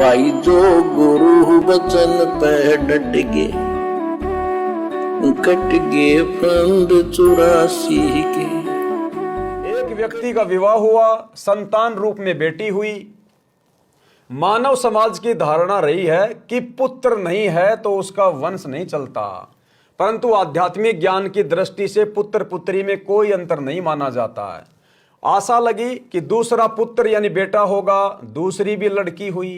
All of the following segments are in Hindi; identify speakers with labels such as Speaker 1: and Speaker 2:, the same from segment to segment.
Speaker 1: भाई जो गुरु बचन पे डट गे, कट गे फंद 84 के।
Speaker 2: एक व्यक्ति का विवाह हुआ, संतान रूप में बेटी हुई। मानव समाज की धारणा रही है कि पुत्र नहीं है तो उसका वंश नहीं चलता, परंतु आध्यात्मिक ज्ञान की दृष्टि से पुत्र पुत्री में कोई अंतर नहीं माना जाता है। आशा लगी कि दूसरा पुत्र यानी बेटा होगा, दूसरी भी लड़की हुई।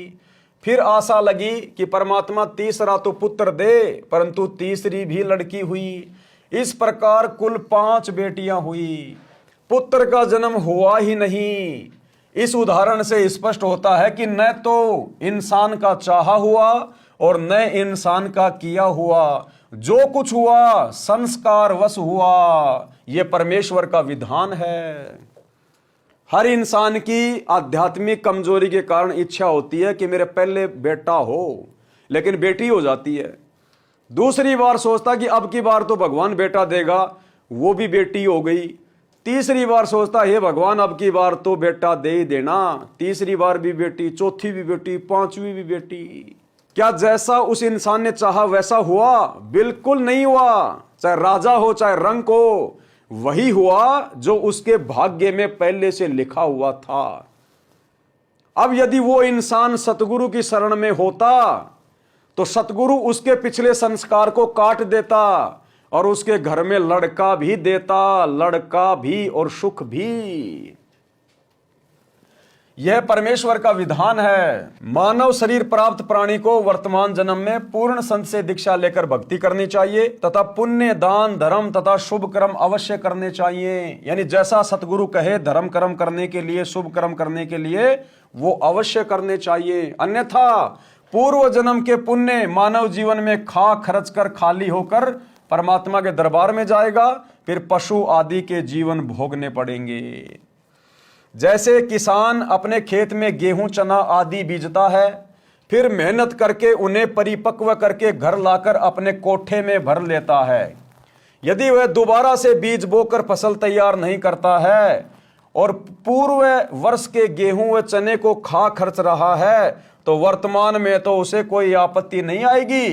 Speaker 2: फिर आशा लगी कि परमात्मा तीसरा तो पुत्र दे, परंतु तीसरी भी लड़की हुई। इस प्रकार कुल 5 बेटियां हुई। पुत्र का जन्म हुआ ही नहीं। इस उदाहरण से स्पष्ट होता है कि न तो इंसान का चाहा हुआ और न इंसान का किया हुआ, जो कुछ हुआ संस्कारवश हुआ। यह परमेश्वर का विधान है। हर इंसान की आध्यात्मिक कमजोरी के कारण इच्छा होती है कि मेरे पहले बेटा हो, लेकिन बेटी हो जाती है। दूसरी बार सोचता कि अब की बार तो भगवान बेटा देगा, वो भी बेटी हो गई। तीसरी बार सोचता हे भगवान अब की बार तो बेटा दे ही देना, तीसरी बार भी बेटी, चौथी भी बेटी, 5वीं भी बेटी। क्या जैसा उस इंसान ने चाहा वैसा हुआ? बिल्कुल नहीं हुआ। चाहे राजा हो चाहे रंक हो, वही हुआ जो उसके भाग्य में पहले से लिखा हुआ था। अब यदि वो इंसान सतगुरु की शरण में होता तो सतगुरु उसके पिछले संस्कार को काट देता और उसके घर में लड़का भी देता, लड़का भी और सुख भी। यह परमेश्वर का विधान है। मानव शरीर प्राप्त प्राणी को वर्तमान जन्म में पूर्ण संत से दीक्षा लेकर भक्ति करनी चाहिए तथा पुण्य, दान, धर्म तथा शुभ कर्म अवश्य करने चाहिए। यानी जैसा सतगुरु कहे धर्म कर्म करने के लिए, शुभ कर्म करने के लिए, वो अवश्य करने चाहिए। अन्यथा पूर्व जन्म के पुण्य मानव जीवन में खा खर्च कर खाली होकर परमात्मा के दरबार में जाएगा, फिर पशु आदि के जीवन भोगने पड़ेंगे। जैसे किसान अपने खेत में गेहूं, चना आदि बीजता है, फिर मेहनत करके उन्हें परिपक्व करके घर लाकर अपने कोठे में भर लेता है। यदि वह दोबारा से बीज बोकर फसल तैयार नहीं करता है और पूर्व वर्ष के गेहूं व चने को खा खर्च रहा है, तो वर्तमान में तो उसे कोई आपत्ति नहीं आएगी,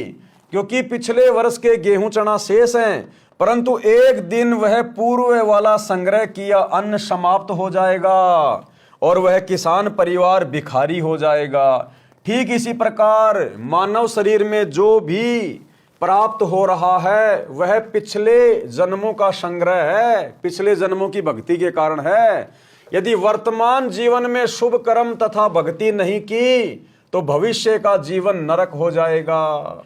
Speaker 2: क्योंकि पिछले वर्ष के गेहूं चना शेष हैं। परंतु एक दिन वह पूर्व वाला संग्रह किया अन्न समाप्त हो जाएगा और वह किसान परिवार भिखारी हो जाएगा। ठीक इसी प्रकार मानव शरीर में जो भी प्राप्त हो रहा है वह पिछले जन्मों का संग्रह है, पिछले जन्मों की भक्ति के कारण है। यदि वर्तमान जीवन में शुभ कर्म तथा भक्ति नहीं की तो भविष्य का जीवन नरक हो जाएगा।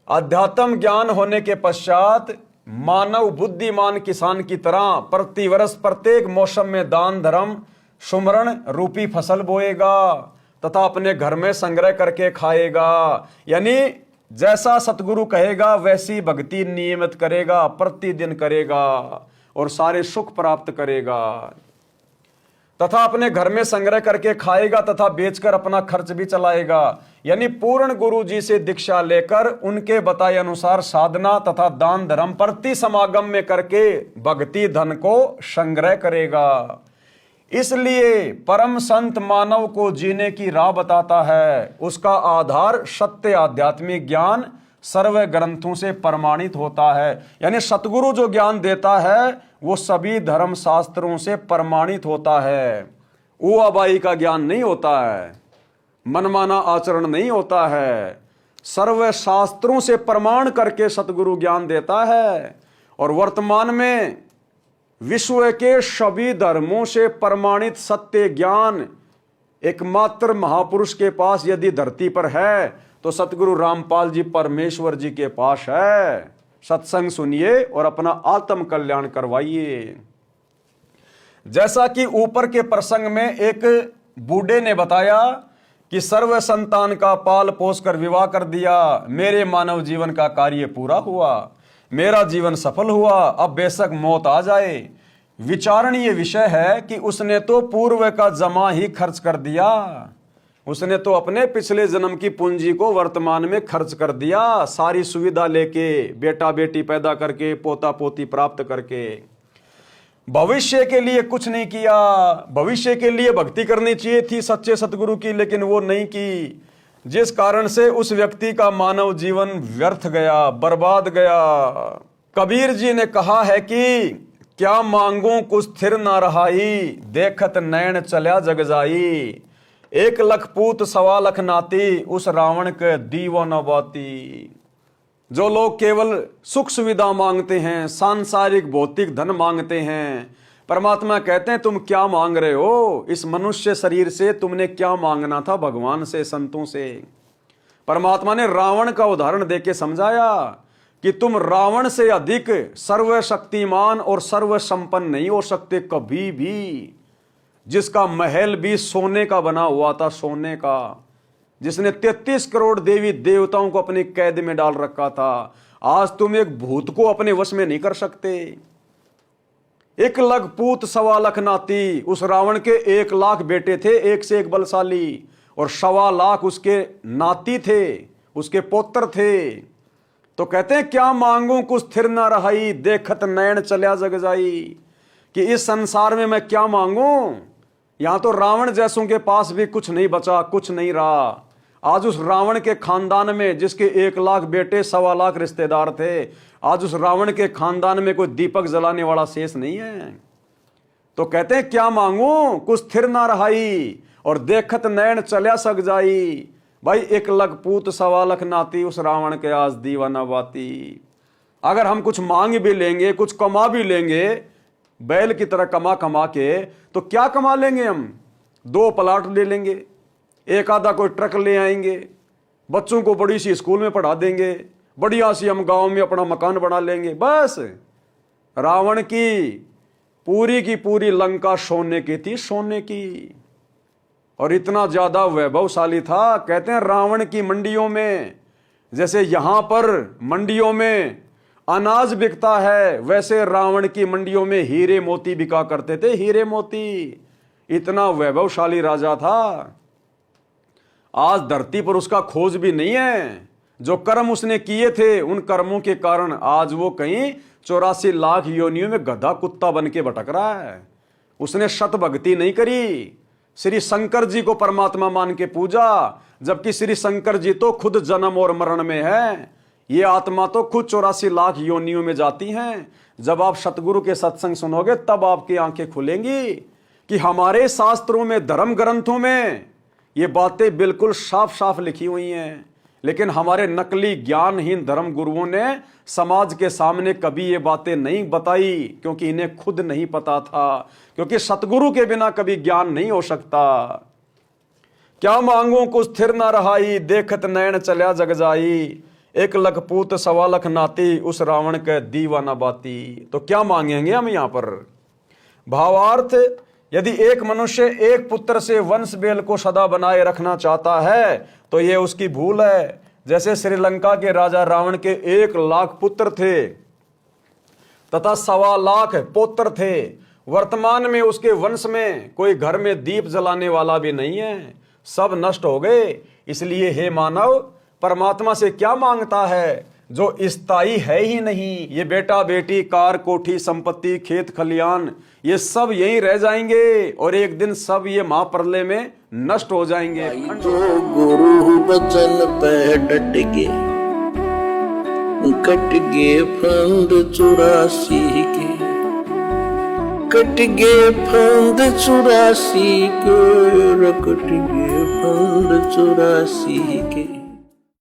Speaker 2: अध्यात्म ज्ञान होने के पश्चात मानव बुद्धिमान किसान की तरह प्रतिवर्ष प्रत्येक मौसम में दान, धर्म, सुमरण रूपी फसल बोएगा तथा अपने घर में संग्रह करके खाएगा। यानी जैसा सतगुरु कहेगा वैसी भक्ति नियमित करेगा, प्रतिदिन करेगा और सारे सुख प्राप्त करेगा तथा अपने घर में संग्रह करके खाएगा तथा बेचकर अपना खर्च भी चलाएगा। यानी पूर्ण गुरु जी से दीक्षा लेकर उनके बताए अनुसार साधना तथा दान धर्म प्रति समागम में करके भक्ति धन को संग्रह करेगा। इसलिए परम संत मानव को जीने की राह बताता है। उसका आधार सत्य आध्यात्मिक ज्ञान सर्व ग्रंथों से प्रमाणित होता है। यानी सतगुरु जो ज्ञान देता है वो सभी धर्म शास्त्रों से प्रमाणित होता है। वो अबाई का ज्ञान नहीं होता है, मनमाना आचरण नहीं होता है। सर्व शास्त्रों से प्रमाण करके सतगुरु ज्ञान देता है और वर्तमान में विश्व के सभी धर्मों से प्रमाणित सत्य ज्ञान एकमात्र महापुरुष के पास यदि धरती पर है तो सतगुरु रामपाल जी परमेश्वर जी के पास है। सत्संग सुनिए और अपना आत्म कल्याण करवाइए। जैसा कि ऊपर के प्रसंग में एक बूढ़े ने बताया कि सर्व संतान का पाल पोस कर विवाह कर दिया, मेरे मानव जीवन का कार्य पूरा हुआ, मेरा जीवन सफल हुआ, अब बेशक मौत आ जाए। विचारणीय विषय है कि उसने तो पूर्व का जमा ही खर्च कर दिया। उसने तो अपने पिछले जन्म की पूंजी को वर्तमान में खर्च कर दिया, सारी सुविधा लेके, बेटा बेटी पैदा करके, पोता पोती प्राप्त करके। भविष्य के लिए कुछ नहीं किया। भविष्य के लिए भक्ति करनी चाहिए थी सच्चे सतगुरु की, लेकिन वो नहीं की, जिस कारण से उस व्यक्ति का मानव जीवन व्यर्थ गया, बर्बाद गया। कबीर जी ने कहा है कि क्या मांगू कुछ स्थिर ना रहाई, देखत नैन चल्या जग जाई। 1,00,000 पूत 1,25,00,000 नाती, उस रावण के दीवा न बाती। जो लोग केवल सुख सुविधा मांगते हैं, सांसारिक भौतिक धन मांगते हैं, परमात्मा कहते हैं तुम क्या मांग रहे हो? इस मनुष्य शरीर से तुमने क्या मांगना था भगवान से, संतों से। परमात्मा ने रावण का उदाहरण देके समझाया कि तुम रावण से अधिक सर्वशक्तिमान और सर्वसंपन्न नहीं हो सकते कभी भी, जिसका महल भी सोने का बना हुआ था, सोने का, जिसने 33 करोड़ देवी देवताओं को अपनी कैद में डाल रखा था। आज तुम एक भूत को अपने वश में नहीं कर सकते। 1,00,000 पूत 1,25,00,000 नाती, उस रावण के 1,00,000 बेटे थे, एक से एक बलशाली, और 1,25,00,000 उसके नाती थे, उसके पुत्र थे। तो कहते हैं क्या मांगू कुछ स्थिर ना रहाई, देखत नैन चल्या जग जाई, कि इस संसार में मैं क्या मांगू। यहां तो रावण जैसों के पास भी कुछ नहीं बचा, कुछ नहीं रहा। आज उस रावण के खानदान में, जिसके 1,00,000 बेटे 1,25,00,000 रिश्तेदार थे, आज उस रावण के खानदान में कोई दीपक जलाने वाला शेष नहीं है। तो कहते हैं क्या मांगू कुछ स्थिर ना रहाई, और देखत नैन चल्या सग जाई। भाई 1,00,000 पूत 1,25,00,000 नाती, उस रावण के आज दीवाना बाती। अगर हम कुछ मांग भी लेंगे, कुछ कमा भी लेंगे, बैल की तरह कमा कमा के, तो क्या कमा लेंगे हम? 2 प्लाट ले लेंगे, एक आधा कोई ट्रक ले आएंगे, बच्चों को बड़ी सी स्कूल में पढ़ा देंगे, बढ़िया सी हम गांव में अपना मकान बना लेंगे, बस। रावण की पूरी लंका सोने की थी, सोने की, और इतना ज्यादा वैभवशाली था। कहते हैं रावण की मंडियों में, जैसे यहां पर मंडियों में अनाज बिकता है, वैसे रावण की मंडियों में हीरे मोती बिका करते थे, हीरे मोती। इतना वैभवशाली राजा था। आज धरती पर उसका खोज भी नहीं है। जो कर्म उसने किए थे, उन कर्मों के कारण आज वो कहीं 84 लाख योनियों में गधा कुत्ता बन के भटक रहा है। उसने शत भक्ति नहीं करी, श्री शंकर जी को परमात्मा मान के पूजा, जबकि श्री शंकर जी तो खुद जन्म और मरण में है। ये आत्मा तो खुद 84 लाख योनियों में जाती हैं। जब आप सतगुरु के सत्संग सुनोगे तब आपकी आंखें खुलेंगी कि हमारे शास्त्रों में, धर्म ग्रंथों में ये बातें बिल्कुल साफ साफ लिखी हुई हैं, लेकिन हमारे नकली ज्ञानहीन धर्म गुरुओं ने समाज के सामने कभी ये बातें नहीं बताई, क्योंकि इन्हें खुद नहीं पता था, क्योंकि सतगुरु के बिना कभी ज्ञान नहीं हो सकता। क्या मांगू कुछ स्थिर ना रहाई, देखत नैन चल्या जग जाई। 1,00,000 पूत 1,25,00,000 नाती, उस रावण के दीवाना बाती। तो क्या मांगेंगे हम यहां पर? भावार्थ, यदि एक मनुष्य एक पुत्र से वंश बेल को सदा बनाए रखना चाहता है तो यह उसकी भूल है। जैसे श्रीलंका के राजा रावण के 1,00,000 पुत्र थे तथा 1,25,00,000 पौत्र थे। वर्तमान में उसके वंश में कोई घर में दीप जलाने वाला भी नहीं है, सब नष्ट हो गए। इसलिए हे मानव, परमात्मा से क्या मांगता है जो स्थायी है ही नहीं। ये बेटा बेटी, कार कोठी, संपत्ति, खेत खलियान, ये सब यहीं रह जाएंगे और एक दिन सब ये महाप्रलय में नष्ट हो जाएंगे।
Speaker 1: जो गुरु बचन पे डट के, कट गे फंद 84 के, कट गे फंद 84 के, कट गे फंद 84 के।